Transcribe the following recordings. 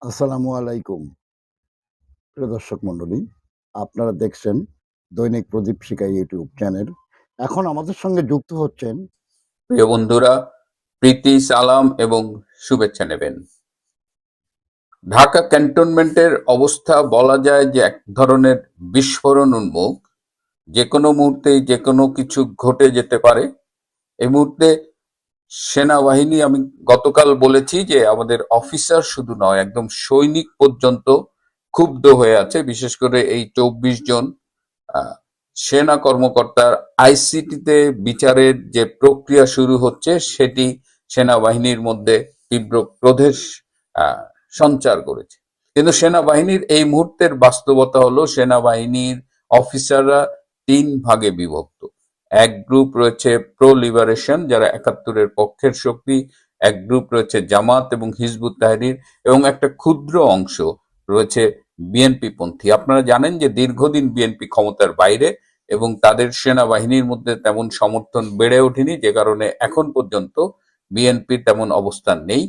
আসসালামু আলাইকুম। প্রিয় দর্শক মণ্ডলী, আপনারা দেখছেন দৈনিক প্রদীপ শিখা ইউটিউব চ্যানেল। এখন আমাদের সঙ্গে যুক্ত হচ্ছেন প্রিয় বন্ধুরা, প্রীতি, সালাম এবং শুভেচ্ছা নেবেন। ঢাকা ক্যান্টনমেন্টের অবস্থা বলা যায় যে এক ধরনের বিস্ফোরণ উন্মুখ। যে কোনো মুহূর্তেই যে কোনো কিছু ঘটে যেতে পারে। এই মুহূর্তে সেনাবাহিনী, আমি গতকাল বলেছি যে আমাদের অফিসার শুধু নয়, একদম সৈনিক পর্যন্ত ক্ষুব্ধ হয়ে আছে। বিশেষ করে এই ২৪ জন আহ, সেনা কর্মকর্তার আইসিটিতে বিচারের যে প্রক্রিয়া শুরু হচ্ছে সেটি সেনাবাহিনীর মধ্যে তীব্র ক্রোধের আহ, সঞ্চার করেছে। কিন্তু সেনাবাহিনীর এই মুহূর্তের বাস্তবতা হলো সেনাবাহিনীর অফিসাররা তিন ভাগে বিভক্ত। এক গ্রুপ রয়েছে প্রো লিবারেশন, যারা একাত্তরের পক্ষের শক্তি। এক গ্রুপ রয়েছে জামাত এবং হিজবুত তাহরির, এবং একটা ক্ষুদ্র অংশ রয়েছে বিএনপি পন্থী। আপনারা জানেন যে দীর্ঘদিন বিএনপি ক্ষমতার বাইরে এবং তাদের সেনাবাহিনীর মধ্যে তেমন সমর্থন বেড়ে ওঠেনি, যে কারণে এখন পর্যন্ত বিএনপির তেমন অবস্থান নেই।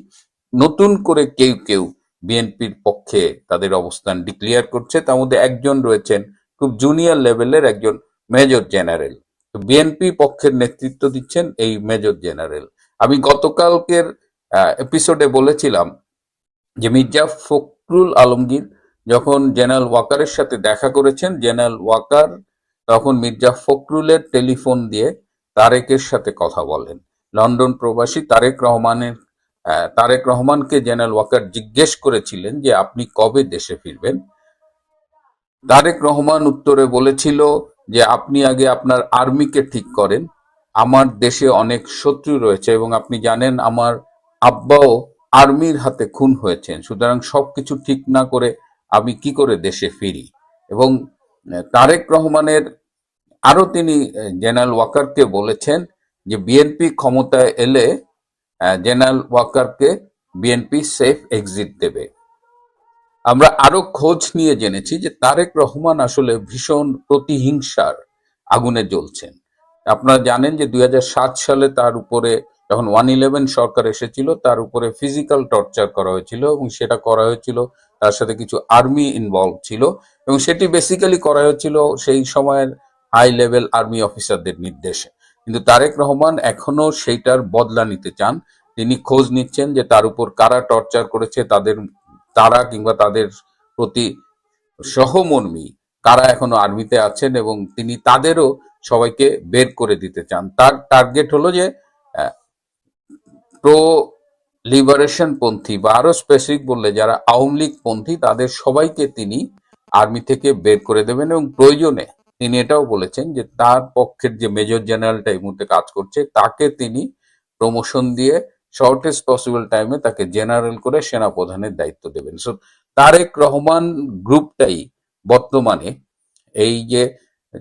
নতুন করে কেউ কেউ বিএনপির পক্ষে তাদের অবস্থান ডিক্লেয়ার করছে। তার মধ্যে একজন রয়েছেন খুব জুনিয়র লেভেলের একজন মেজর জেনারেল। তো বিএনপি পক্ষের নেতৃত্ব দিচ্ছেন এই মেজর জেনারেল। আমি গতকালকের এপিসোডে বলেছিলাম যে মির্জা ফখরুল আলমগীর যখন জেনারেল ওয়াকারের সাথে দেখা করেছেন, জেনারেল ওয়াকার তখন মির্জা ফখরুলের টেলিফোন দিয়ে তারেকের সাথে কথা বলেন। লন্ডন প্রবাসী তারেক রহমানকে জেনারেল ওয়াকার জিজ্ঞেস করেছিলেন যে আপনি কবে দেশে ফিরবেন। তারেক রহমান উত্তরে বলেছিল যে আপনি আগে আপনার আর্মিকে ঠিক করেন, আমার দেশে অনেক শত্রু রয়েছে এবং আপনি জানেন আমার আব্বাও আর্মির হাতে খুন হয়েছেন, সুতরাং সবকিছু ঠিক না করে আমি কি করে দেশে ফিরি। এবং তারেক রহমানের আরো তিনি জেনারেল ওয়াকারকে বলেছেন যে বিএনপি ক্ষমতায় এলে জেনারেল ওয়াকারকে বিএনপি সেফ এক্সিট দেবে। আমরা আরো খোঁজ নিয়ে জেনেছি যে তারেক রহমান আসলে ভীষণ প্রতিহিংসার আগুনে জ্বলছেন। আপনারা জানেন যে ২০০৭ সালে তার উপরে যখন 111 সরকার এসেছিল, তার উপরে ফিজিক্যাল টর্চার করা হয়েছিল এবং সেটা করা হয়েছিল, তার সাথে কিছু আর্মি ইনভলভ ছিল এবং সেটি বেসিক্যালি করা হয়েছিল সেই সময়ের হাই লেভেল আর্মি অফিসারদের নির্দেশে। কিন্তু তারেক রহমান এখনো সেইটার বদলা নিতে চান। তিনি খোঁজ নিচ্ছেন যে তার উপর কারা টর্চার করেছে, তারা কিংবা তাদের প্রতি সহমর্মী কারা এখনো আর্মিতে আছেন, এবং তিনি তাদেরও সবাইকে বের করে দিতে চান। তার টার্গেট হলো যে প্রো লিবারেশন পন্থী বা আরো স্পেসিফিক বললে যারা আওয়ামী লীগ পন্থী তাদের সবাইকে তিনি আর্মি থেকে বের করে দেবেন। এবং প্রয়োজনে তিনি এটাও বলেছেন যে তার পক্ষের যে মেজর জেনারেলটা এই মুহূর্তে কাজ করছে তাকে তিনি প্রমোশন দিয়ে শর্টেস্ট পসিবল টাইমে তাকে জেনারেল করে সেনাপ্রধানের দায়িত্ব দেবেন। সো তারেক রহমান গ্রুপটাই বর্তমানে এই যে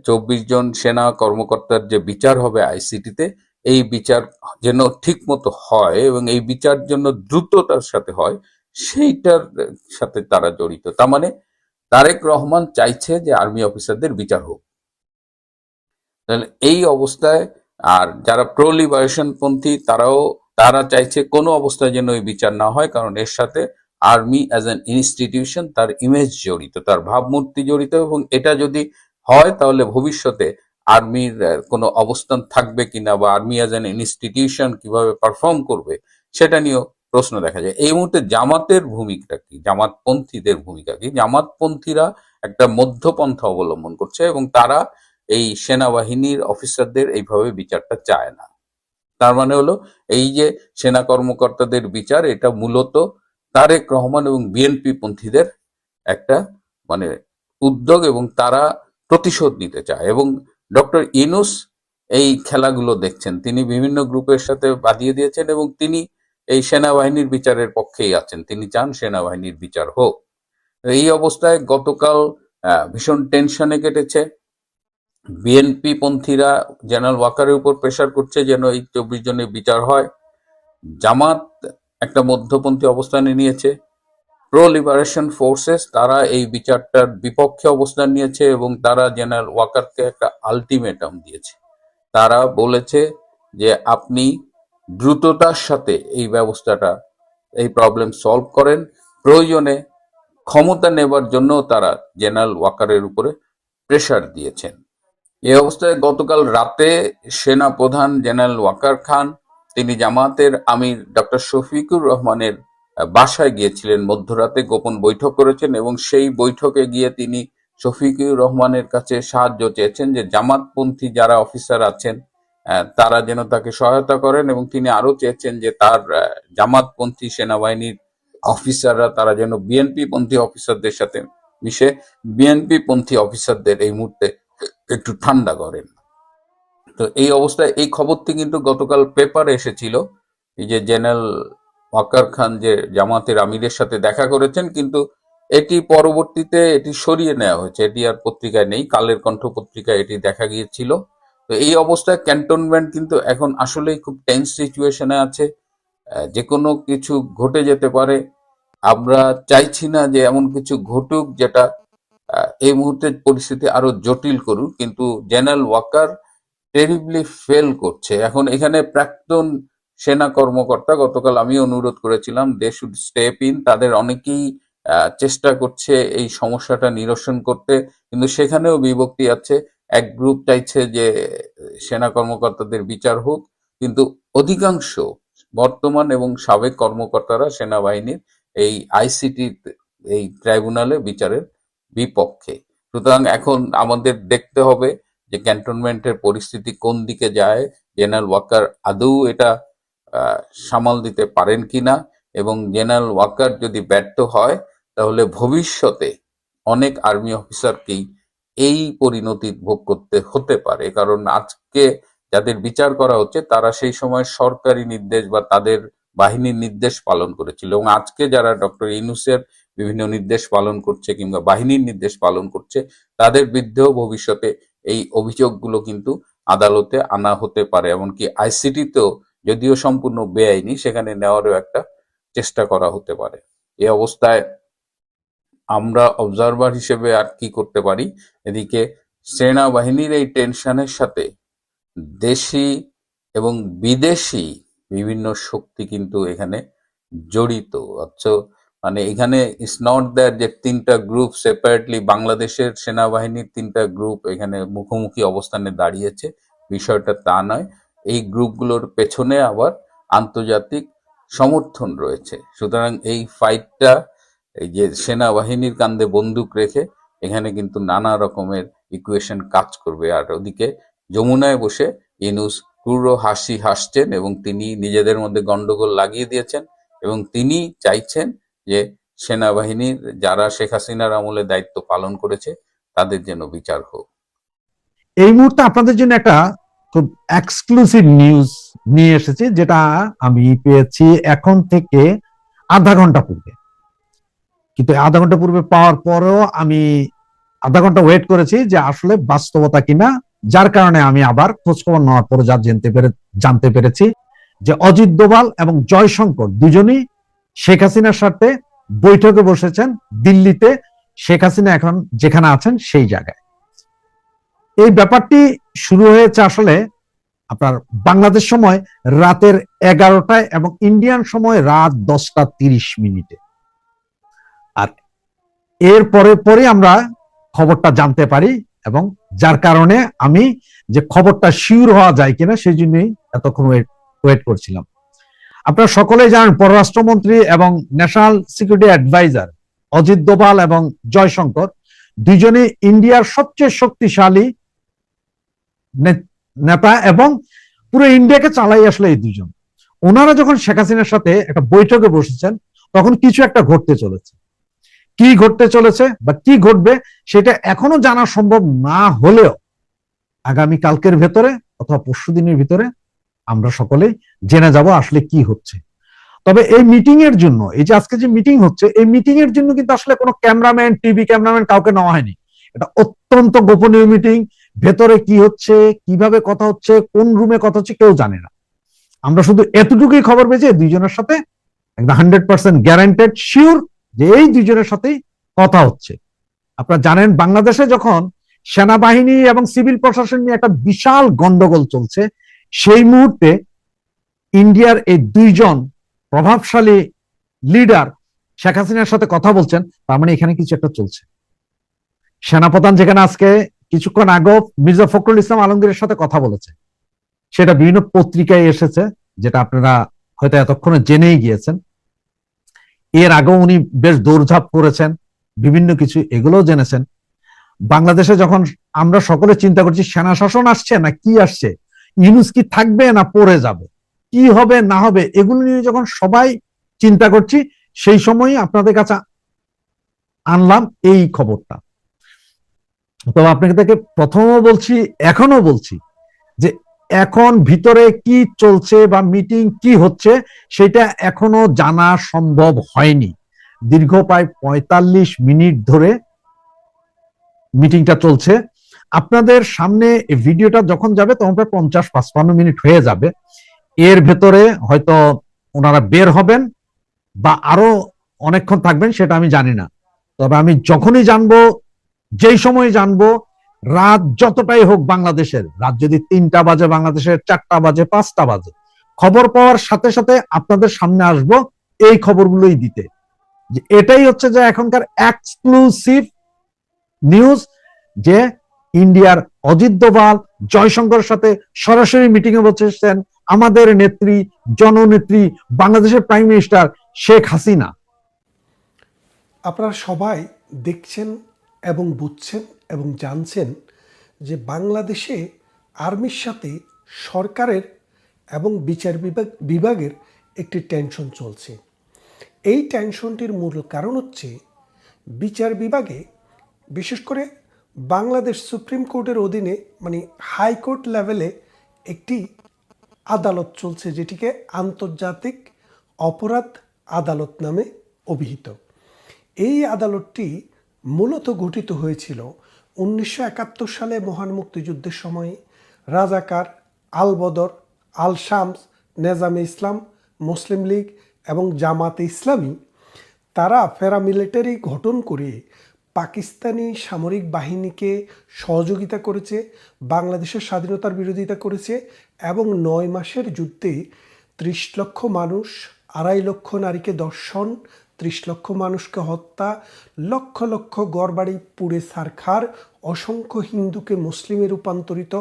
২৪ জন সেনা কর্মকর্তার যে বিচার হবে আইসিটিতে, এই বিচার যেন ঠিক মতো হয় এবং এই বিচার যেন দ্রুততার সাথে হয়, সেইটার সাথে তারা জড়িত। তার মানে তারেক রহমান চাইছে যে আর্মি অফিসারদের বিচার হোক। তাহলে এই অবস্থায় আর যারা প্রো লিবারেশন পন্থী তারা চাইছে কোনো অবস্থায় যেন এই বিচার না হয়, কারণ এর সাথে আর্মি অ্যাজ অ্যান ইনস্টিটিউশন, তার ইমেজ জড়িত, তার ভাবমূর্তি জড়িত, এবং এটা যদি হয় তাহলে ভবিষ্যতে আর্মির কোনো অবস্থান থাকবে কিনা বা আর্মি অ্যাজ অ্যান ইনস্টিটিউশন কিভাবে পারফর্ম করবে সেটা নিয়েও প্রশ্ন দেখা যায়। এই মুহূর্তে জামাতের ভূমিকা কি, জামাতপন্থীদের ভূমিকা কি? জামাতপন্থীরা একটা মধ্যপন্থা অবলম্বন করছে এবং তারা এই সেনাবাহিনীর অফিসারদের এইভাবে বিচারটা চায় না। তার মানে হলো এই যে সেনা কর্মকর্তাদের বিচার, এটা মূলত তারেক রহমান এবং বিএনপি পন্থীদের একটা মানে উদ্যোগ এবং তারা প্রতিশোধ নিতে চায়। এবং ডক্টর ইউনূস এই খেলাগুলো দেখছেন, তিনি বিভিন্ন গ্রুপের সাথে বাঁধিয়ে দিয়েছেন এবং তিনি এই সেনাবাহিনীর বিচারের পক্ষেই আছেন। তিনি চান সেনাবাহিনীর বিচার হোক। এই অবস্থায় গতকাল ভীষণ টেনশনে কেটেছে। বিএনপি পন্থীরা জেনারেল ওয়াকারের উপর প্রেসার করছে যেন এই ২৪ জনের বিচার হয়। জামাত একটা মধ্যপন্থী অবস্থানে নিয়েছে। প্রো লিবারেশন ফোর্সেস তারা এই বিচারটার বিপক্ষে অবস্থান নিয়েছে এবং তারা জেনারেল ওয়াকারকে একটা আলটিমেটাম দিয়েছে। তারা বলেছে যে আপনি দ্রুততার সাথে এই ব্যবস্থাটা, এই প্রবলেম সলভ করেন, প্রয়োজনে ক্ষমতা নেবার জন্য তারা জেনারেল ওয়াকারের উপরে প্রেসার দিয়েছেন। এই অবস্থায় গতকাল রাতে সেনা প্রধান জেনারেল ওয়াকার খান তিনি জামাতের আমির ডক্টর শফিকুর রহমানের বাসায় গিয়েছিলেন, মধ্যরাতে গোপন বৈঠক করেছেন এবং সেই বৈঠকে গিয়ে তিনি শফিকুর রহমানের কাছে সাহায্য চেয়েছেন যে জামাতপন্থী যারা অফিসার আছেন তারা যেন তাকে সহায়তা করেন, এবং তিনি আরো চেয়েছেন যে তার জামাতপন্থী সেনাবাহিনীর অফিসাররা তারা যেন বিএনপি পন্থী অফিসারদের সাথে মিশে বিএনপি পন্থী অফিসারদের এই মুহূর্তে একটু ঠান্ডা করেন। তো এই অবস্থায় এই খবরটি কিন্তু গতকাল পেপারে এসেছিল, এই যে জেনারেল ওয়াকার খান যে জামাতের আমিরের সাথে দেখা করেছেন, কিন্তু এটি পরবর্তীতে এটি সরিয়ে নেওয়া হয়েছে, এটি আর পত্রিকায় নেই, কালের কণ্ঠ পত্রিকায় এটি দেখা গিয়েছিল। তো এই অবস্থায় ক্যান্টনমেন্ট কিন্তু এখন আসলেই খুব টেন্স সিচুয়েশনে আছে, যে কোনো কিছু ঘটে যেতে পারে। আমরা চাইছি না যে এমন কিছু ঘটুক যেটা এই মুহূর্তে পরিস্থিতি আরো জটিল করুক, কিন্তু জেনারেল ওয়াকার টেরিবলি ফেল করছে। এখন এখানে প্রাক্তন সেনা কর্মকর্তা, গতকাল আমি অনুরোধ করেছিলাম দে শুড স্টেপ ইন, তাদের অনেকেই চেষ্টা করছে এই সমস্যাটা নিরসন করতে, কিন্তু সেখানেও বিভক্তি আছে। এক গ্রুপ চাইছে যে সেনা কর্মকর্তাদের বিচার হোক, কিন্তু অধিকাংশ বর্তমান এবং সাবেক কর্মকর্তারা সেনাবাহিনীর এই আইসিটি এই ট্রাইব্যুনালে বিচারের বিপক্ষে। সুতরাং এখন আমাদের দেখতে হবে যে ক্যান্টনমেন্টের পরিস্থিতি কোন দিকে যায়, জেনারেল ওয়াকার আদৌ এটা সামাল দিতে পারেন কিনা, এবং জেনারেল ওয়াকার যদি ব্যর্থ হয় তাহলে ভবিষ্যতে অনেক আর্মি অফিসারকেই এই পরিণতি ভোগ করতে হতে পারে। কারণ আজকে যাদের বিচার করা হচ্ছে তারা সেই সময় সরকারি নির্দেশ বা তাদের বাহিনীর নির্দেশ পালন করেছিল, এবং আজকে যারা ডক্টর ইউনূসের বিভিন্ন নির্দেশ পালন করছে কিংবা বাহিনীর নির্দেশ পালন করছে তাদের বিরুদ্ধেও ভবিষ্যতে এই অভিযোগগুলো কিন্তু আদালতে আনা হতে পারে। এমনকি আইসিটিতেও যদিও সম্পূর্ণ বেআইনি, সেখানে নেওয়ারও একটা চেষ্টা করা হতে পারে। এই অবস্থায় আমরা অবজারভার হিসেবে আর কি করতে পারি, এদিকে সেনাবাহিনীর এই টেনশনের সাথে দেশি এবং বিদেশি বিভিন্ন শক্তি কিন্তু এখানে জড়িত। মানে এখানে ইটস নট দ্যাট যে তিনটা গ্রুপ সেপারেটলি, বাংলাদেশের সেনাবাহিনীর তিনটা গ্রুপ এখানে মুখোমুখি অবস্থানে দাঁড়িয়েছে, বিষয়টা তা নয়। এই গ্রুপগুলোর পেছনে আবার আন্তর্জাতিক সমর্থন রয়েছে। সুতরাং এই ফাইটটা এই যে সেনাবাহিনীর কাঁধে বন্দুক রেখে এখানে কিন্তু নানা রকমের ইকুয়েশন কাজ করবে। আর ওদিকে যমুনায় বসে ইউনূস পুরো হাসি হাসছেন এবং তিনি নিজেদের মধ্যে গন্ডগোল লাগিয়ে দিয়েছেন, এবং তিনি চাইছেন যে সেনাবাহিনীর যারা শেখ হাসিনার আমলে দায়িত্ব পালন করেছে তাদের যেন বিচার হোক। এই মুহূর্তে আপনাদের জন্য একটা খুব এক্সক্লুসিভ নিউজ নিয়ে এসেছি, যেটা আমি পেয়েছি এখন থেকে আধা ঘন্টা পূর্বে। কিন্তু আধা ঘন্টা পূর্বে পাওয়ার পরেও আমি আধা ঘন্টা ওয়েট করেছি যে আসলে বাস্তবতা কিনা, যার কারণে আমি আবার খোঁজখবর নেওয়ার পরে যা জানতে পেরেছি যে অজিত দোভাল এবং জয়শঙ্কর দুজনই শেখ হাসিনার সাথে বৈঠকে বসেছেন দিল্লিতে, শেখ হাসিনা এখন যেখানে আছেন সেই জায়গায়। এই ব্যাপারটি শুরু হয়েছে আসলে আপনার বাংলাদেশ সময় রাতের 11টায় এবং ইন্ডিয়ান সময় রাত 10:30। আর এর পরে আমরা খবরটা জানতে পারি, এবং যার কারণে আমি যে খবরটা শিওর হওয়া যায় কিনা সেই জন্যই এতক্ষণ ওয়েট করছিলাম। আপনারা সকলেই জানেন পররাষ্ট্রমন্ত্রী এবং national security advisor Ajit Doval এবং জয়শঙ্কর দুইজনে ইন্ডিয়ার সবচেয়ে শক্তিশালী নেতা, এবং পুরো ইন্ডিয়াকে চালাই আসলে এই দুজন। ওনারা যখন শেখ হাসিনার সাথে একটা বৈঠকে বসেছেন তখন কিছু একটা ঘটতে চলেছে। কি ঘটতে চলেছে বা কি ঘটবে সেটা এখনো জানা সম্ভব না হলেও আগামী কালকের ভেতরে অথবা পরশু দিনের ভিতরে আমরা সকলেই জেনে যাব আসলে কি হচ্ছে। তবে এই মিটিং এর জন্য, এই যে আজকে যে মিটিং হচ্ছে, এই মিটিং এর জন্য কিন্তু আসলে কোনো ক্যামেরাম্যান, টিভি ক্যামেরাম্যান কাউকে নেওয়া হয়নি। এটা অত্যন্ত গোপনীয় মিটিং। ভেতরে কি হচ্ছে, কিভাবে কথা হচ্ছে, কোন রুমে কথা হচ্ছে কেউ জানে না। আমরা শুধু এতটুকুই খবর পেয়েছি দুইজনের সাথে একদম 100% গ্যারান্টেড শিওর যে এই দুইজনের সাথেই কথা হচ্ছে। আপনারা জানেন বাংলাদেশে যখন সেনাবাহিনী এবং সিভিল প্রশাসন নিয়ে একটা বিশাল গন্ডগোল চলছে, সেই মুহূর্তে ইন্ডিয়ার এই দুইজন প্রভাবশালী লিডার শেখ হাসিনার সাথে কথা বলছেন, তার মানে এখানে কিছু একটা চলছে। সেনাপ্রধান যেখানে আজকে কিছুক্ষণ আগেও মির্জা ফখরুল ইসলাম আলমগীরের সাথে কথা বলেছে, সেটা বিভিন্ন পত্রিকায় এসেছে, যেটা আপনারা হয়তো এতক্ষণে জেনেই গিয়েছেন। এর আগেও উনি বেশ দৌড়ঝাঁপ করেছেন, বিভিন্ন কিছু এগুলোও জেনেছেন। বাংলাদেশে যখন আমরা সকলে চিন্তা করছি সেনা শাসন আসছে না কি আসছে, ইউনূস কি থাকবে না পড়ে যাবে, কি হবে না হবে, এগুলো নিয়ে যখন সবাই চিন্তা করছি, সেই সময়ই আপনাদের কাছে আনলাম এই খবরটা। তো আপনাকে থেকে প্রথমও বলছি, এখনো বলছি যে এখন ভিতরে কি চলছে বা মিটিং কি হচ্ছে সেটা এখনো জানা সম্ভব হয়নি। দীর্ঘ প্রায় ৪৫ মিনিট ধরে মিটিংটা চলছে। আপনাদের সামনে ভিডিওটা যখন যাবে তখন প্রায় ৫০-৫৫ মিনিট হয়ে যাবে। এর ভেতরে হয়তো ওনারা বের হবেন বা আরো অনেকক্ষণ থাকবেন সেটা আমি জানি না। তবে আমি যখনই জানবো, যেই সময় জানবো, রাত যতটাই হোক বাংলাদেশের, রাত যদি ৩টা বাজে বাংলাদেশের, ৪টা বাজে, ৫টা বাজে, খবর পাওয়ার সাথে সাথে আপনাদের সামনে আসবো এই খবরগুলোই দিতে। যে এটাই হচ্ছে যে এখনকার এক্সক্লুসিভ নিউজ, যে ইন্ডিয়ার অজিত দোভাল জয়শঙ্করের সাথে সরাসরি মিটিং এ বসেছেন আমাদের নেত্রী, জননেত্রী, বাংলাদেশের প্রাইম মিনিস্টার শেখ হাসিনা। আপনারা সবাই দেখছেন এবং বুঝছেন এবং জানছেন যে বাংলাদেশে আর্মির সাথে সরকারের এবং বিচার বিভাগের একটি টেনশন চলছে। এই টেনশনটির মূল কারণ হচ্ছে বিচার বিভাগে, বিশেষ করে বাংলাদেশ সুপ্রিম কোর্টের অধীনে মানে হাইকোর্ট লেভেলে একটি আদালত চলছে, যেটিকে আন্তর্জাতিক অপরাধ আদালত নামে অভিহিত। এই আদালতটি মূলত গঠিত হয়েছিল 1971 সালে মহান মুক্তিযুদ্ধের সময়ে। রাজাকার, আল বদর, আল শামস, নেজামে ইসলাম, মুসলিম লীগ এবং জামাতে ইসলামী তারা প্যারামিলিটারি গঠন করে পাকিস্তানি সামরিক বাহিনীকে সহযোগিতা করেছে, বাংলাদেশের স্বাধীনতার বিরোধিতা করেছে এবং 9 মাসের যুদ্ধে 30 লক্ষ মানুষ, 2.5 লক্ষ নারীকে ধর্ষণ, 30 লক্ষ মানুষকে হত্যা, লক্ষ লক্ষ ঘরবাড়ি পুড়ে ছারখার, অসংখ্য হিন্দুকে মুসলিমে রূপান্তরিত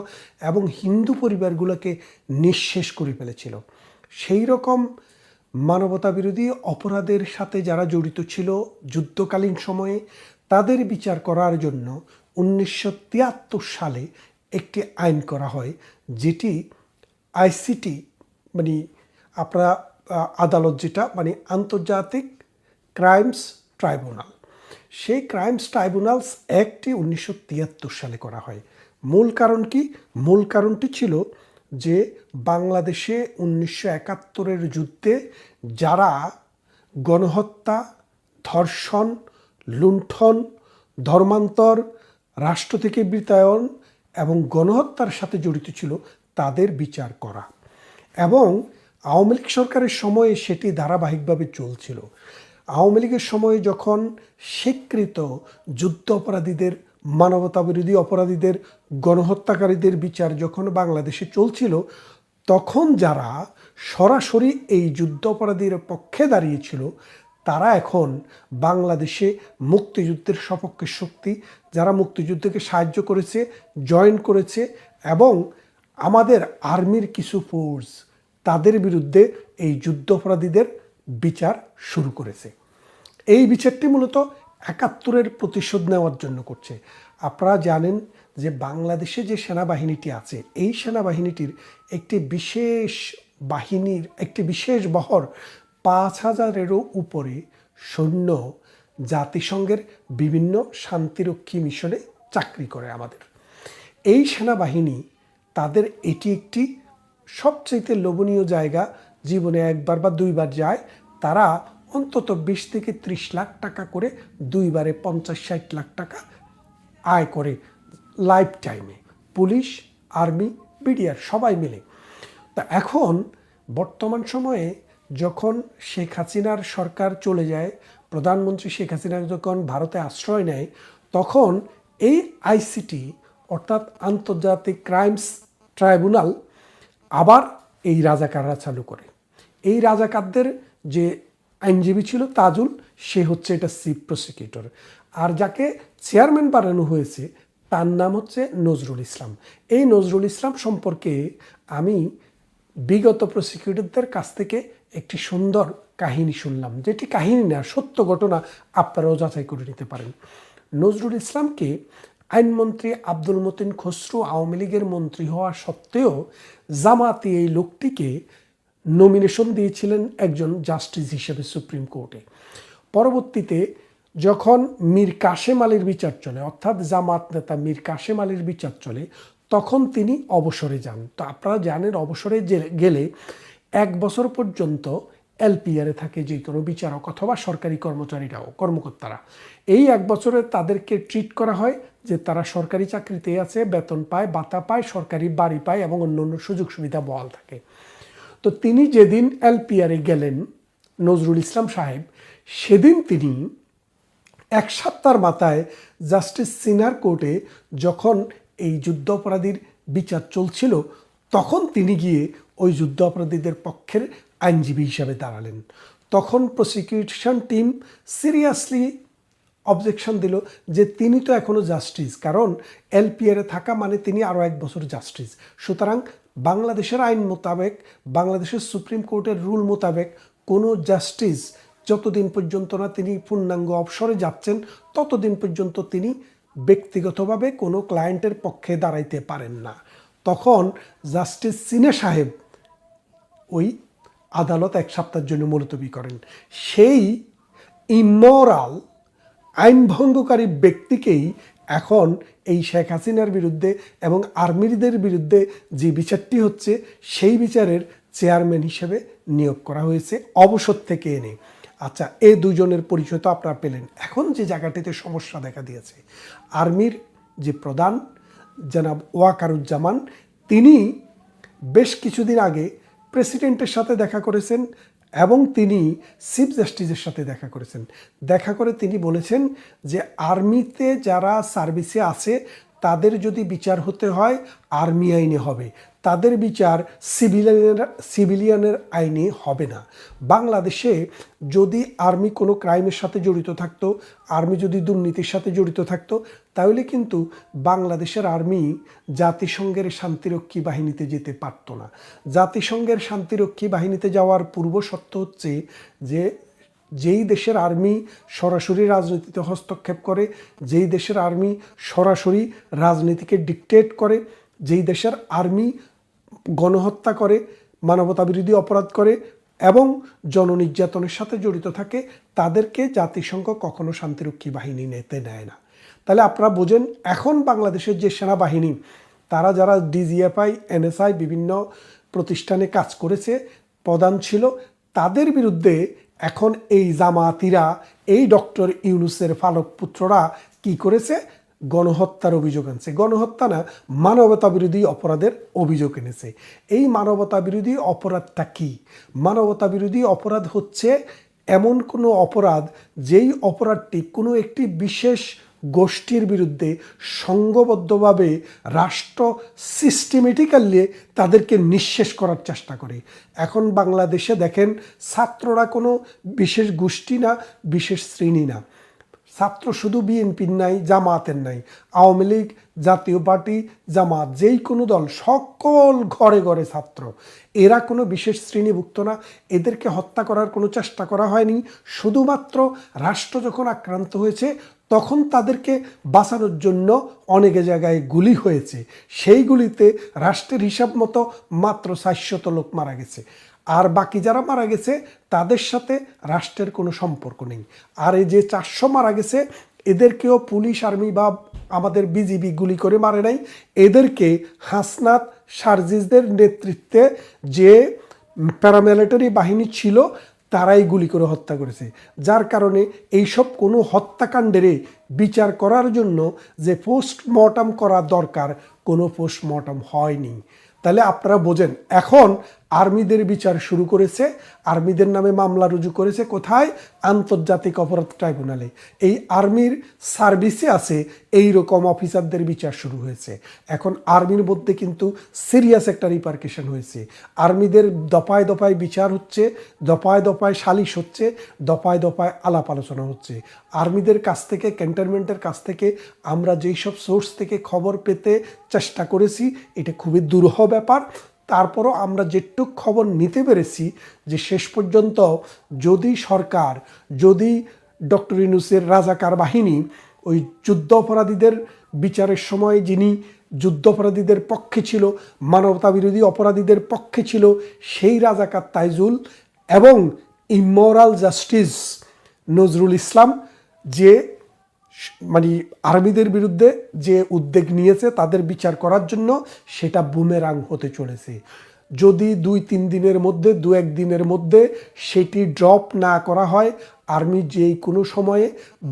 এবং হিন্দু পরিবারগুলোকে নিঃশেষ করে ফেলেছিল। সেই রকম মানবতা বিরোধী অপরাধের সাথে যারা জড়িত ছিল যুদ্ধকালীন সময়ে, তাদের বিচার করার জন্য 1973 সালে একটি আইন করা হয়, যেটি আইসিটি মানে আপনারা আদালত, যেটা মানে আন্তর্জাতিক ক্রাইমস ট্রাইব্যুনাল। সেই ক্রাইমস ট্রাইব্যুনালস অ্যাক্টটি 1973 সালে করা হয়। মূল কারণ কি? মূল কারণটি ছিল যে বাংলাদেশে 1971-এর যুদ্ধে যারা গণহত্যা, ধর্ষণ, লুণ্ঠন, ধর্মান্তর, রাষ্ট্র থেকে বিতাড়ন এবং গণহত্যার সাথে জড়িত ছিল তাদের বিচার করা। এবং আওয়ামী লীগ সরকারের সময়ে সেটি ধারাবাহিকভাবে চলছিল। আওয়ামী লীগের সময়ে যখন স্বীকৃত যুদ্ধ অপরাধীদের, মানবতা বিরোধী অপরাধীদের, গণহত্যাকারীদের বিচার যখন বাংলাদেশে চলছিল, তখন যারা সরাসরি এই যুদ্ধ অপরাধীর পক্ষে দাঁড়িয়েছিল তারা এখন বাংলাদেশে মুক্তিযুদ্ধের সপক্ষে শক্তি, যারা মুক্তিযুদ্ধকে সাহায্য করেছে, জয়েন করেছে এবং আমাদের আর্মির কিছু ফোর্স তাদের বিরুদ্ধে এই যুদ্ধ অপরাধীদের বিচার শুরু করেছে। এই বিচারটি মূলত 71-এর প্রতিশোধ নেওয়ার জন্য করছে। আপনারা জানেন যে বাংলাদেশে যে সেনাবাহিনীটি আছে, এই সেনাবাহিনীটির একটি বিশেষ বহর 5000-এরও উপরে সৈন্য জাতিসংঘের বিভিন্ন শান্তিরক্ষী মিশনে চাকরি করে আমাদের। এই সেনাবাহিনী, তাদের এটি একটি সবচেয়ে লোভনীয় জায়গা, জীবনে একবার বা দুইবার যায়। তারা অন্তত 20 থেকে 30 লাখ টাকা করে, দুইবারে 50-60 লাখ টাকা আয় করে লাইফ টাইমে, পুলিশ, আর্মি, বিডিআর সবাই মিলে। তা এখন বর্তমান সময়ে যখন শেখ হাসিনার সরকার চলে যায়, প্রধানমন্ত্রী শেখ হাসিনা যখন ভারতে আশ্রয় নেয়, তখন এই আইসিটি অর্থাৎ আন্তর্জাতিক ক্রাইমস ট্রাইব্যুনাল আবার এই রাজাকাররা চালু করে। এই রাজাকারদের যে আইনজীবী ছিল তাজুল, সে হচ্ছে এটা চিফ প্রসিকিউটর। আর যাকে চেয়ারম্যান বানানো হয়েছে তার নাম হচ্ছে নজরুল ইসলাম। এই নজরুল ইসলাম সম্পর্কে আমি বিগত প্রসিকিউটরদের কাছ থেকে একটি সুন্দর কাহিনী শুনলাম, যেটি কাহিনী না, সত্য ঘটনা, আপনারাও যাচাই করে নিতে পারেন। নজরুল ইসলামকে আইনমন্ত্রী আব্দুল মতিন খসরু আওয়ামী লীগের মন্ত্রী হওয়া সত্ত্বেও জামাতি এই লোকটিকে নমিনেশন দিয়েছিলেন একজন জাস্টিস হিসেবে সুপ্রিম কোর্টে। পরবর্তীতে যখন মীর কাশেম আলীর বিচার চলে, অর্থাৎ জামাত নেতা মীর কাশেম আলীর বিচার চলে, তখন তিনি অবসরে যান। তো আপনারা জানেন অবসরে গেলে 1 বছর পর্যন্ত এলপিআরে থাকে যে কোনো বিচারক অথবা সরকারি কর্মকর্তারা। এই 1 বছরে তাদেরকে ট্রিট করা হয় যে তারা সরকারি চাকরিতে আছে, বেতন পায়, ভাতা পায়, সরকারি বাড়ি পায় এবং অন্যান্য সুযোগ সুবিধা বহাল থাকে। তো তিনি যেদিন এলপিআরে গেলেন নজরুল ইসলাম সাহেব, সেদিন তিনি 1 সপ্তাহের মাথায় জাস্টিস সিনহার কোর্টে যখন এই যুদ্ধ অপরাধীর বিচার চলছিল, তখন তিনি গিয়ে ওই যুদ্ধ অপরাধীদের পক্ষের আইনজীবী হিসাবে দাঁড়ালেন। তখন প্রসিকিউশন টিম সিরিয়াসলি অবজেকশন দিল যে তিনি তো এখনও জাস্টিস, কারণ এলপিআরে থাকা মানে তিনি আরও 1 বছর জাস্টিস। সুতরাং বাংলাদেশের আইন মোতাবেক, বাংলাদেশের সুপ্রিম কোর্টের রুল মোতাবেক কোনো জাস্টিস যতদিন পর্যন্ত না তিনি পূর্ণাঙ্গ অবসরে যাচ্ছেন, ততদিন পর্যন্ত তিনি ব্যক্তিগতভাবে কোনো ক্লায়েন্টের পক্ষে দাঁড়াইতে পারেন না। তখন জাস্টিস সিনহা সাহেব ওই আদালত 1 সপ্তাহের জন্য মুলতবি করেন। সেই ইমোরাল আইন ভঙ্গকারী ব্যক্তিকেই এখন এই শেখ হাসিনার বিরুদ্ধে এবং আর্মিদের বিরুদ্ধে যে বিচারটি হচ্ছে, সেই বিচারের চেয়ারম্যান হিসেবে নিয়োগ করা হয়েছে অবসর থেকে এনে। আচ্ছা, এই দুজনের পরিচয় তো আপনারা পেলেন। এখন যে জায়গাটিতে সমস্যা দেখা দিয়েছে, আর্মির যে প্রধান জনাব ওয়াকারুজ্জামান, তিনি বেশ কিছুদিন আগে প্রেসিডেন্টের সাথে দেখা করেছেন এবং তিনি চিফ জাস্টিসের সাথে দেখা করেছেন। দেখা করে তিনি বলেছেন যে আর্মিতে যারা সার্ভিসে আছে তাদের যদি বিচার হতে হয় আর্মি আইনে হবে, তাদের বিচার সিভিলিয়ানের আইনে হবে না। বাংলাদেশে যদি আর্মি কোনো ক্রাইমের সাথে জড়িত থাকতো, আর্মি যদি দুর্নীতির সাথে জড়িত থাকতো, তাহলে কিন্তু বাংলাদেশের আর্মি জাতিসংঘের শান্তিরক্ষী বাহিনীতে যেতে পারতো না। জাতিসংঘের শান্তিরক্ষী বাহিনীতে যাওয়ার পূর্ব শর্ত হচ্ছে যে যেই দেশের আর্মি সরাসরি রাজনীতিতে হস্তক্ষেপ করে, যেই দেশের আর্মি সরাসরি রাজনীতিকে ডিকটেট করে, যেই দেশের আর্মি গণহত্যা করে, মানবতাবিরোধী অপরাধ করে এবং জননির্যাতনের সাথে জড়িত থাকে, তাদেরকে জাতিসংঘ কখনো শান্তিরক্ষী বাহিনী নিতে নেয় না। তাহলে আপনারা বোঝেন এখন বাংলাদেশের যে সেনাবাহিনী, তারা যারা ডিজিএফআই, এনএসআই বিভিন্ন প্রতিষ্ঠানে কাজ করেছে, প্রধান ছিল, তাদের বিরুদ্ধে এখন এই জামাতিরা, এই ডক্টর ইউনূসের ফালক পুত্ররা কি করেছে? গণহত্যার অভিযোগ আনছে। গণহত্যা না, মানবতা বিরোধী অপরাধের অভিযোগ এনেছে। এই মানবতা বিরোধী অপরাধটা কি? মানবতা বিরোধী অপরাধ হচ্ছে এমন কোনো অপরাধ যেই অপরাধটি কোনো একটি বিশেষ গোষ্ঠীর বিরুদ্ধে সংঘবদ্ধভাবে রাষ্ট্র সিস্টেমেটিক্যালি তাদেরকে নিঃশেষ করার চেষ্টা করে। এখন বাংলাদেশে দেখেন, ছাত্ররা কোনো বিশেষ গোষ্ঠী না, বিশেষ শ্রেণী না। ছাত্র শুধু বিএনপির নাই, জামাতের নাই, আওয়ামী লীগ, জাতীয় পার্টি, জামাত, যেই কোনো দল, সকল ঘরে ঘরে ছাত্র। এরা কোনো বিশেষ শ্রেণীভুক্ত না, এদেরকে হত্যা করার কোনো চেষ্টা করা হয়নি। শুধুমাত্র রাষ্ট্র যখন আক্রান্ত হয়েছে তখন তাদেরকে বাঁচানোর জন্য অনেক জায়গায় গুলি হয়েছে। সেই গুলিতে রাষ্ট্রের হিসাব মতো মাত্র 400 লোক মারা গেছে। আর বাকি যারা মারা গেছে তাদের সাথে রাষ্ট্রের কোনো সম্পর্ক নেই। আর এই যে 400 মারা গেছে, এদেরকেও পুলিশ, আর্মি বা আমাদের বিজিবি গুলি করে মারে নাই। এদেরকে হাসনাত, সার্জিসদের নেতৃত্বে যে প্যারামিলিটারি বাহিনী ছিল তারাই গুলি করে হত্যা করেছে। যার কারণে এইসব কোনো হত্যাকাণ্ডের বিচার করার জন্য যে পোস্টমর্টম করা দরকার, কোনো পোস্টমর্টম হয়নি। তাহলে আপনারা বোঝেন এখন আর্মিদের বিচার শুরু করেছে, আর্মিদের নামে মামলা রুজু করেছে কোথায়? আন্তর্জাতিক অপরাধ ট্রাইব্যুনালে। এই আর্মির সার্ভিসে আছে এই রকম অফিসারদের বিচার শুরু হয়েছে। এখন আর্মির মধ্যে কিন্তু সিরিয়াস একটা রিপারকেশন হয়েছে। আর্মিদের দফায় দফায় বিচার হচ্ছে, দফায় দফায় সালিশ হচ্ছে, দফায় দফায় আলাপ আলোচনা হচ্ছে। আর্মিদের কাছ থেকে, ক্যান্টনমেন্টের কাছ থেকে আমরা যেই সব সোর্স থেকে খবর পেতে চেষ্টা করেছি, এটা খুবই দুরূহ ব্যাপার। তারপরও আমরা যেটুক খবর নিতে পেরেছি যে শেষ পর্যন্ত যদি সরকার, যদি ডক্টর ইউনূসের রাজাকার বাহিনী ওই যুদ্ধ অপরাধীদের বিচারের সময় যিনি যুদ্ধ অপরাধীদের পক্ষে ছিল, মানবতা বিরোধী অপরাধীদের পক্ষে ছিল, সেই রাজাকার তাইজুল এবং ইমোরাল জাস্টিস নজরুল ইসলাম যে মানে আর্মিদের বিরুদ্ধে যে উদ্যোগ নিয়েছে তাদের বিচার করার জন্য, সেটা বুমেরাং হতে চলেছে। যদি 2-3 দিনের মধ্যে, 2-1 দিনের মধ্যে সেটি ড্রপ না করা হয়, আর্মি যেই কোনো সময়ে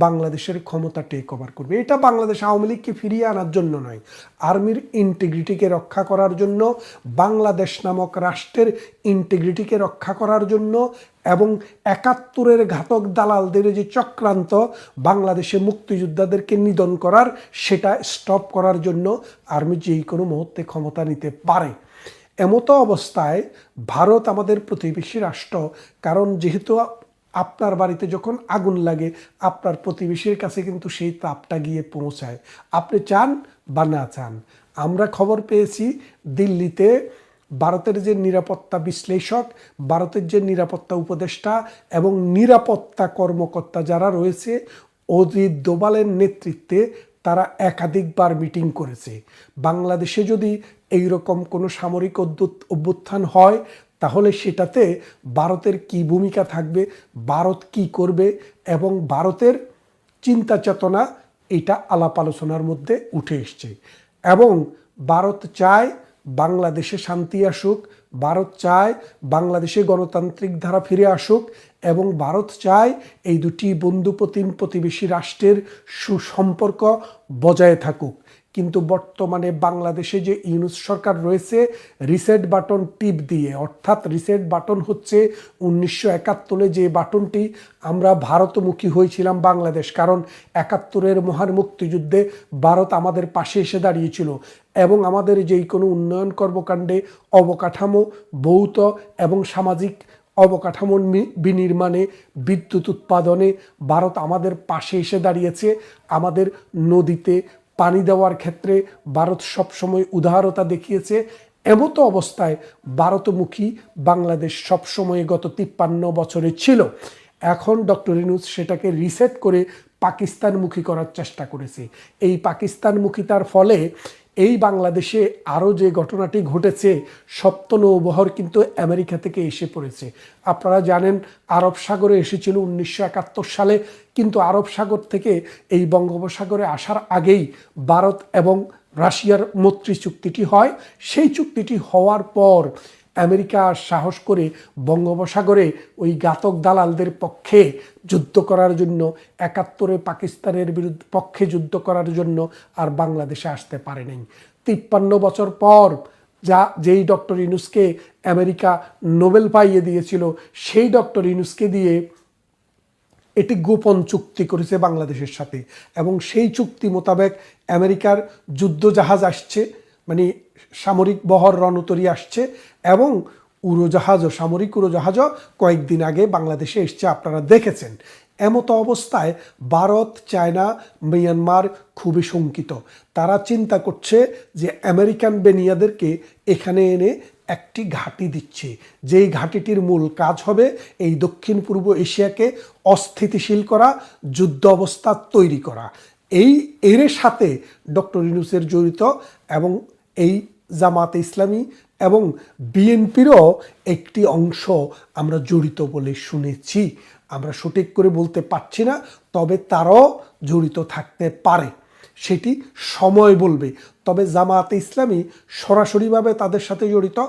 বাংলাদেশের ক্ষমতা টেক ওভার করবে। এটা বাংলাদেশ আওয়ামী লীগকে ফিরিয়ে আনার জন্য নয়, আর্মির ইন্টিগ্রিটিকে রক্ষা করার জন্য, বাংলাদেশ নামক রাষ্ট্রের ইন্টিগ্রিটিকে রক্ষা করার জন্য এবং 71-এর ঘাতক দালালদের যে চক্রান্ত বাংলাদেশে মুক্তিযোদ্ধাদেরকে নিধন করার, সেটা স্টপ করার জন্য আর্মি যেই কোনো মুহূর্তে ক্ষমতা নিতে পারে। এমতো অবস্থায় ভারত আমাদের প্রতিবেশী রাষ্ট্র, কারণ যেহেতু আপনার বাড়িতে যখন আগুন লাগে আপনার প্রতিবেশীর কাছে কিন্তু সেই তাপটা গিয়ে পৌঁছায়, আপনি চান বা না চান। আমরা খবর পেয়েছি দিল্লিতে ভারতের যে নিরাপত্তা বিশ্লেষক, ভারতের যে নিরাপত্তা উপদেষ্টা এবং নিরাপত্তা কর্মকর্তা যারা রয়েছে, অজিত দোভালের নেতৃত্বে তারা একাধিকবার মিটিং করেছে। বাংলাদেশে যদি এইরকম কোনো সামরিক অভ্যুত্থান হয় তাহলে সেটাতে ভারতের কি ভূমিকা থাকবে, ভারত কি করবে এবং ভারতের চিন্তা চেতনা, এটা আলাপ আলোচনার মধ্যে উঠে এসছে। এবং ভারত চায় বাংলাদেশে শান্তি আসুক, ভারত চায় বাংলাদেশে গণতান্ত্রিক ধারা ফিরে আসুক এবং ভারত চায় এই দুটি প্রতিবেশী রাষ্ট্রের সুসম্পর্ক বজায় থাকুক। কিন্তু বর্তমানে বাংলাদেশে যে ইউনূস সরকার রয়েছে, রিসেট বাটন টিপ দিয়ে, অর্থাৎ রিসেট বাটন হচ্ছে 1971 যে বাটনটি আমরা ভারতমুখী হয়েছিলাম বাংলাদেশ, কারণ 71-এর মহান মুক্তিযুদ্ধে ভারত আমাদের পাশে এসে দাঁড়িয়েছিল এবং আমাদের যেই কোনো উন্নয়ন কর্মকাণ্ডে, অবকাঠামো, ভৌত এবং সামাজিক অবকাঠামোর বিনির্মাণে, বিদ্যুৎ উৎপাদনে ভারত আমাদের পাশে এসে দাঁড়িয়েছে। আমাদের নদীতে পানি দেওয়ার ক্ষেত্রে ভারত সবসময় উদারতা দেখিয়েছে। এমতো অবস্থায় ভারতমুখী বাংলাদেশ সবসময় গত 53 বছরে ছিল। এখন ডক্টর ইউনূস সেটাকে রিসেট করে পাকিস্তানমুখী করার চেষ্টা করেছে। এই পাকিস্তানমুখিতার ফলে এই বাংলাদেশে আরও যে ঘটনাটি ঘটেছে, সপ্ত নৌবহর কিন্তু আমেরিকা থেকে এসে পড়েছে। আপনারা জানেন আরব সাগরে এসেছিল 1971 সালে, কিন্তু আরব সাগর থেকে এই বঙ্গোপসাগরে আসার আগেই ভারত এবং রাশিয়ার মৈত্রী চুক্তিটি হয়। সেই চুক্তিটি হওয়ার পর আমেরিকা সাহস করে বঙ্গোপসাগরে ওই ঘাতক দালালদের পক্ষে যুদ্ধ করার জন্য, 71-এ পাকিস্তানের পক্ষে যুদ্ধ করার জন্য আর বাংলাদেশে আসতে পারে নাই। 53 বছর পর যেই ডক্টর ইউনূসকে আমেরিকা নোবেল পাইয়ে দিয়েছিল, সেই ডক্টর ইউনূসকে দিয়ে এটি গোপন চুক্তি করেছে বাংলাদেশের সাথে এবং সেই চুক্তি মোতাবেক আমেরিকার যুদ্ধজাহাজ আসছে, মানে সামরিক বহর রণতরী আসছে এবং উড়োজাহাজও, সামরিক উড়োজাহাজও কয়েকদিন আগে বাংলাদেশে এসছে, আপনারা দেখেছেন। এমতো অবস্থায় ভারত, চায়না, মিয়ানমার খুবই শঙ্কিত। তারা চিন্তা করছে যে আমেরিকান বেনিয়াদেরকে এখানে এনে একটি ঘাঁটি দিচ্ছে, যেই ঘাঁটিটির মূল কাজ হবে এই দক্ষিণ পূর্ব এশিয়াকে অস্থিতিশীল করা, যুদ্ধ অবস্থা তৈরি করা। এর সাথে ডক্টর ইউনূসের জড়িত এবং এই জামাতে ইসলামী এবং বিএনপিরও একটি অংশ আমরা জড়িত বলে শুনেছি। আমরা সঠিক করে বলতে পারছি না, তবে তারাও জড়িত থাকতে পারে, সেটি সময় বলবে। তবে জামাতে ইসলামী সরাসরিভাবে তাদের সাথে জড়িত।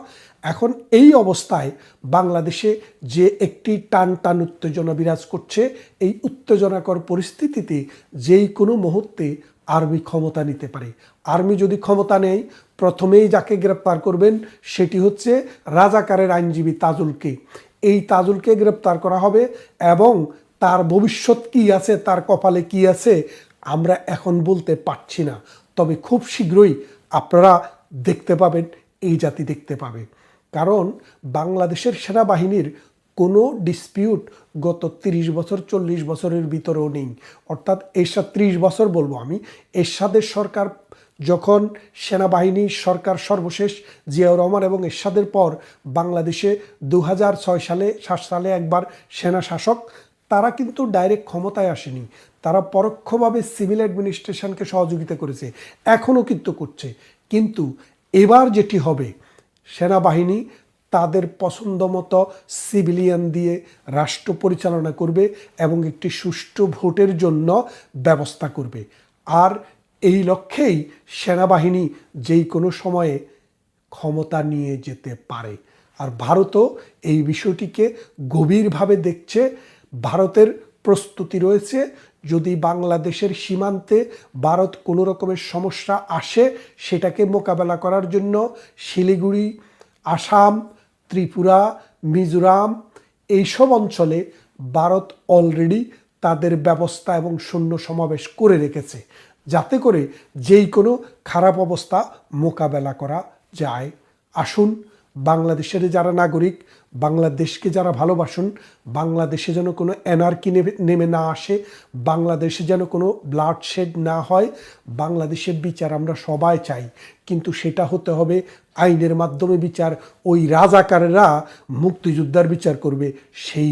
এখন এই অবস্থায় বাংলাদেশে যে একটি টান টান উত্তেজনা বিরাজ করছে, এই উত্তেজনাকর পরিস্থিতিতে যেই কোনো মুহূর্তে আর্মি ক্ষমতা নিতে পারে। আর্মি যদি ক্ষমতা নেয়, প্রথমেই যাকে গ্রেপ্তার করবেন সেটি হচ্ছে রাজাকারের আইনজীবী তাজুলকে। এই তাজুলকে গ্রেপ্তার করা হবে এবং তার ভবিষ্যৎ কি আছে, তার কপালে কি আছে আমরা এখন বলতে পারছি না, তবে খুব শীঘ্রই আপনারা দেখতে পাবেন, এই জাতি দেখতে পাবে। কারণ বাংলাদেশের সেনাবাহিনীর কোনো ডিসপিউট গত 30 বছর 40 বছরের ভিতরেও নেই। অর্থাৎ এরশাদ 30 বছর বলবো আমি, এরশাদের সরকার যখন সেনাবাহিনী সরকার সর্বশেষ জিয়াউর রহমান এবং এরশাদের পর বাংলাদেশে 2006 সালে 7 সালে একবার সেনা শাসক, তারা কিন্তু ডাইরেক্ট ক্ষমতায় আসেনি, তারা পরোক্ষভাবে সিভিল অ্যাডমিনিস্ট্রেশনকে সহযোগিতা করেছে, এখনও কিন্তু করছে। কিন্তু এবার যেটি হবে, সেনাবাহিনী তাদের পছন্দ মতো সিভিলিয়ান দিয়ে রাষ্ট্র পরিচালনা করবে এবং একটি সুষ্ঠু ভোটের জন্য ব্যবস্থা করবে। আর এই লক্ষ্যেই সেনাবাহিনী যেই কোনো সময়ে ক্ষমতা নিয়ে যেতে পারে। আর ভারতও এই বিষয়টিকে গভীরভাবে দেখছে। ভারতের প্রস্তুতি রয়েছে, যদি বাংলাদেশের সীমান্তে ভারত কোনো রকমের সমস্যা আসে সেটাকে মোকাবেলা করার জন্য শিলিগুড়ি, আসাম, ত্রিপুরা, মিজোরাম এইসব অঞ্চলে ভারত অলরেডি তাদের ব্যবস্থা এবং সৈন্য সমাবেশ করে রেখেছে, যাতে করে যেই কোনো খারাপ অবস্থা মোকাবেলা করা যায়। আসুন, বাংলাদেশের যারা নাগরিক, বাংলাদেশকে যারা ভালোবাসুন, বাংলাদেশে যেন কোনো এনার্কি নেমে না আসে, বাংলাদেশে যেন কোনো ব্লাডশেড না হয়, বাংলাদেশের বিচার আমরা সবাই চাই, কিন্তু সেটা হতে হবে আইনের মাধ্যমে বিচার। ওই রাজাকারেরা মুক্তিযোদ্ধার বিচার করবে, সেই